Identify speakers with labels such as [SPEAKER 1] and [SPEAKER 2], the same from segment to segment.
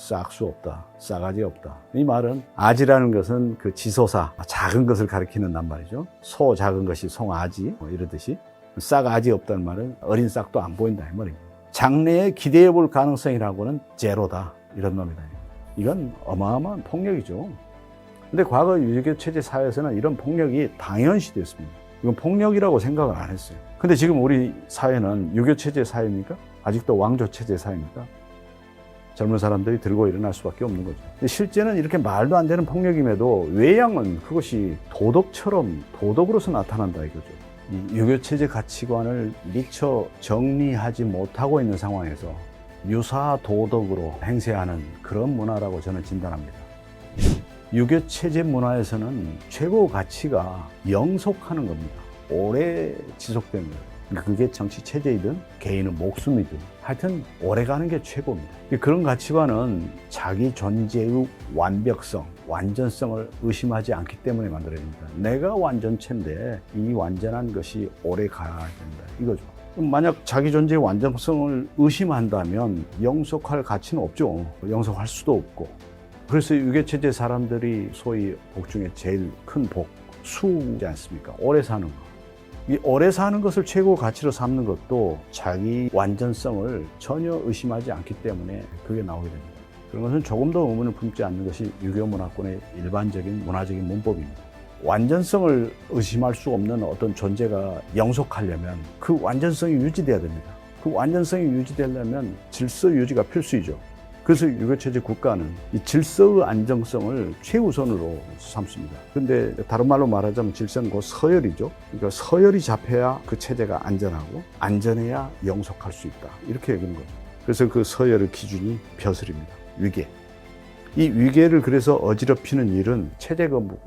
[SPEAKER 1] 싹 수 없다, 싸가지 없다. 이 말은 아지라는 것은 그 지소사, 작은 것을 가리키는 낱말이죠. 소 작은 것이 송아지 뭐 이러듯이 싹아지 없다는 말은 어린 싹도 안 보인다 이 말입니다. 장래에 기대해 볼 가능성이라고는 제로다 이런 놈이다. 이건 어마어마한 폭력이죠. 근데 과거 유교 체제 사회에서는 이런 폭력이 당연시됐습니다. 이건 폭력이라고 생각을 안 했어요. 근데 지금 우리 사회는 유교 체제 사회입니까? 아직도 왕조 체제 사회입니까? 젊은 사람들이 들고 일어날 수밖에 없는 거죠. 근데 실제는 이렇게 말도 안 되는 폭력임에도 외양은 그것이 도덕처럼 도덕으로서 나타난다 이거죠. 이 유교 체제 가치관을 미처 정리하지 못하고 있는 상황에서 유사 도덕으로 행세하는 그런 문화라고 저는 진단합니다. 유교 체제 문화에서는 최고 가치가 영속하는 겁니다. 오래 지속되는 거예요. 그게 정치 체제이든 개인의 목숨이든 하여튼 오래가는 게 최고입니다. 그런 가치관은 자기 존재의 완벽성, 완전성을 의심하지 않기 때문에 만들어집니다. 내가 완전체인데 이 완전한 것이 오래 가야 된다 이거죠. 만약 자기 존재의 완전성을 의심한다면 영속할 가치는 없죠. 영속할 수도 없고. 그래서 유교체제 사람들이 소위 복 중에 제일 큰 복, 수지 않습니까? 오래 사는 거. 이 오래 사는 것을 최고 가치로 삼는 것도 자기 완전성을 전혀 의심하지 않기 때문에 그게 나오게 됩니다. 그런 것은 조금도 의문을 품지 않는 것이 유교 문화권의 일반적인 문화적인 문법입니다. 완전성을 의심할 수 없는 어떤 존재가 영속하려면 그 완전성이 유지돼야 됩니다. 그 완전성이 유지되려면 질서 유지가 필수이죠. 그래서 유교체제 국가는 이 질서의 안정성을 최우선으로 삼습니다. 그런데 다른 말로 말하자면 질서는 곧 서열이죠. 그러니까 서열이 잡혀야 그 체제가 안전하고 안전해야 영속할 수 있다. 이렇게 여기는 거죠. 그래서 그 서열의 기준이 벼슬입니다. 위계. 이 위계를 그래서 어지럽히는 일은 체제 거부.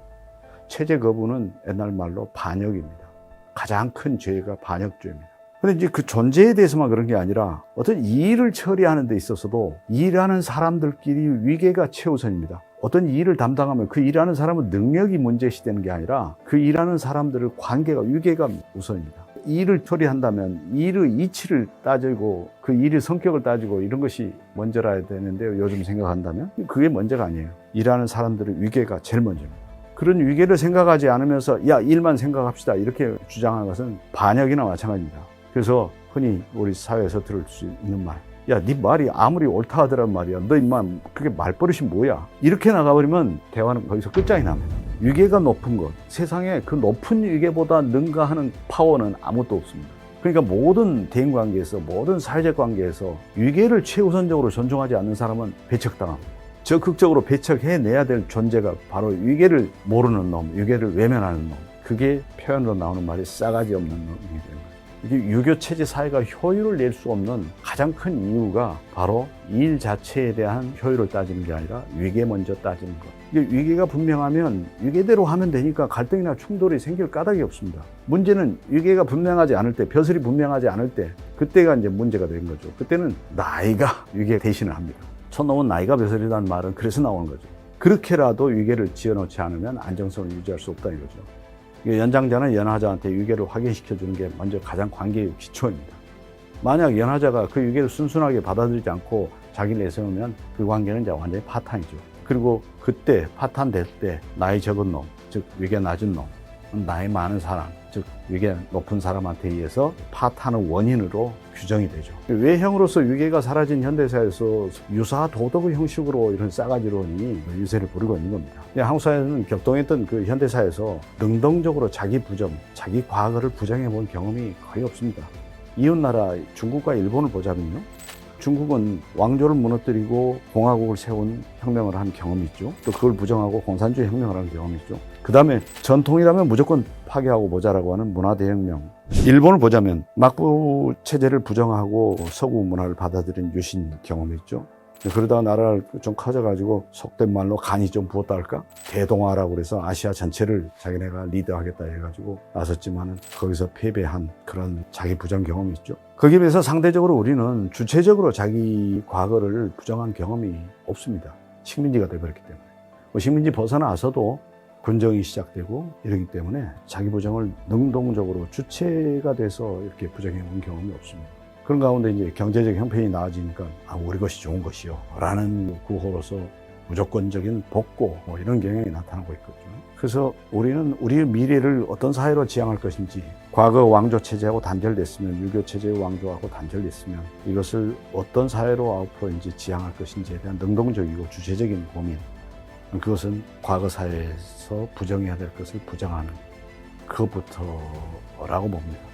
[SPEAKER 1] 체제 거부는 옛날 말로 반역입니다. 가장 큰 죄가 반역죄입니다. 근데 이제 그 존재에 대해서만 그런 게 아니라 어떤 일을 처리하는 데 있어서도 일하는 사람들끼리 위계가 최우선입니다. 어떤 일을 담당하면 그 일하는 사람은 능력이 문제시되는 게 아니라 그 일하는 사람들의 관계가 위계가 우선입니다. 일을 처리한다면 일의 이치를 따지고 그 일의 성격을 따지고 이런 것이 먼저라야 되는데요. 요즘 생각한다면 그게 먼저가 아니에요. 일하는 사람들의 위계가 제일 먼저입니다. 그런 위계를 생각하지 않으면서 야 일만 생각합시다 이렇게 주장하는 것은 반역이나 마찬가지입니다. 그래서 흔히 우리 사회에서 들을 수 있는 말, 야, 네 말이 아무리 옳다 하더란 말이야. 너 임마 그게 말버릇이 뭐야? 이렇게 나가버리면 대화는 거기서 끝장이 납니다. 위계가 높은 것, 세상에 그 높은 위계보다 능가하는 파워는 아무것도 없습니다. 그러니까 모든 대인관계에서, 모든 사회적 관계에서 위계를 최우선적으로 존중하지 않는 사람은 배척당합니다. 적극적으로 배척해내야 될 존재가 바로 위계를 모르는 놈, 위계를 외면하는 놈. 그게 표현으로 나오는 말이 싸가지 없는 놈이 되는 거예요. 이게 유교체제 사회가 효율을 낼 수 없는 가장 큰 이유가 바로 일 자체에 대한 효율을 따지는 게 아니라 위계 먼저 따지는 것. 이게 위계가 분명하면 위계대로 하면 되니까 갈등이나 충돌이 생길 까닭이 없습니다. 문제는 위계가 분명하지 않을 때, 벼슬이 분명하지 않을 때, 그때가 이제 문제가 된 거죠. 그때는 나이가 위계 대신을 합니다. 촌놈은 나이가 벼슬이라는 말은 그래서 나오는 거죠. 그렇게라도 위계를 지어놓지 않으면 안정성을 유지할 수 없다 이거죠. 연장자는 연하자한테 위계를 확인시켜주는 게 먼저 가장 관계의 기초입니다. 만약 연하자가 그 위계를 순순하게 받아들이지 않고 자기를 내세우면 그 관계는 이제 완전히 파탄이죠. 그리고 그때 파탄될 때 나이 적은 놈, 즉 위계 낮은 놈, 나이 많은 사람, 즉 위계 높은 사람한테 의해서 파탄의 원인으로 규정이 되죠. 외형으로서 위계가 사라진 현대사회에서 유사 도덕의 형식으로 이런 싸가지론이 유세를 부리고 있는 겁니다. 한국 사회는 격동했던 그 현대사회에서 능동적으로 자기 부정, 자기 과거를 부정해 본 경험이 거의 없습니다. 이웃나라 중국과 일본을 보자면요. 중국은 왕조를 무너뜨리고 공화국을 세운 혁명을 한 경험이 있죠. 또 그걸 부정하고 공산주의 혁명을 한 경험이 있죠. 그 다음에 전통이라면 무조건 파괴하고 보자라고 하는 문화대혁명. 일본을 보자면 막부 체제를 부정하고 서구 문화를 받아들인 유신 경험이 있죠. 그러다가 나라를 좀 커져가지고 속된 말로 간이 좀 부었다 할까? 대동아라고 그래서 아시아 전체를 자기네가 리드하겠다 해가지고 나섰지만은 거기서 패배한 그런 자기 부정 경험이 있죠. 거기에 비해서 상대적으로 우리는 주체적으로 자기 과거를 부정한 경험이 없습니다. 식민지가 돼버렸기 때문에. 식민지 벗어나서도 군정이 시작되고 이러기 때문에 자기 부정을 능동적으로 주체가 돼서 이렇게 부정해 온 경험이 없습니다. 그런 가운데 이제 경제적 형편이 나아지니까 우리 것이 좋은 것이요 라는 구호로서 무조건적인 복고 이런 경향이 나타나고 있거든요. 그래서 우리는 우리의 미래를 어떤 사회로 지향할 것인지, 과거 왕조 체제하고 단절됐으면, 유교 체제의 왕조하고 단절됐으면 이것을 어떤 사회로 앞으로 이제 지향할 것인지에 대한 능동적이고 주체적인 고민, 그것은 과거 사회에서 부정해야 될 것을 부정하는 그것부터라고 봅니다.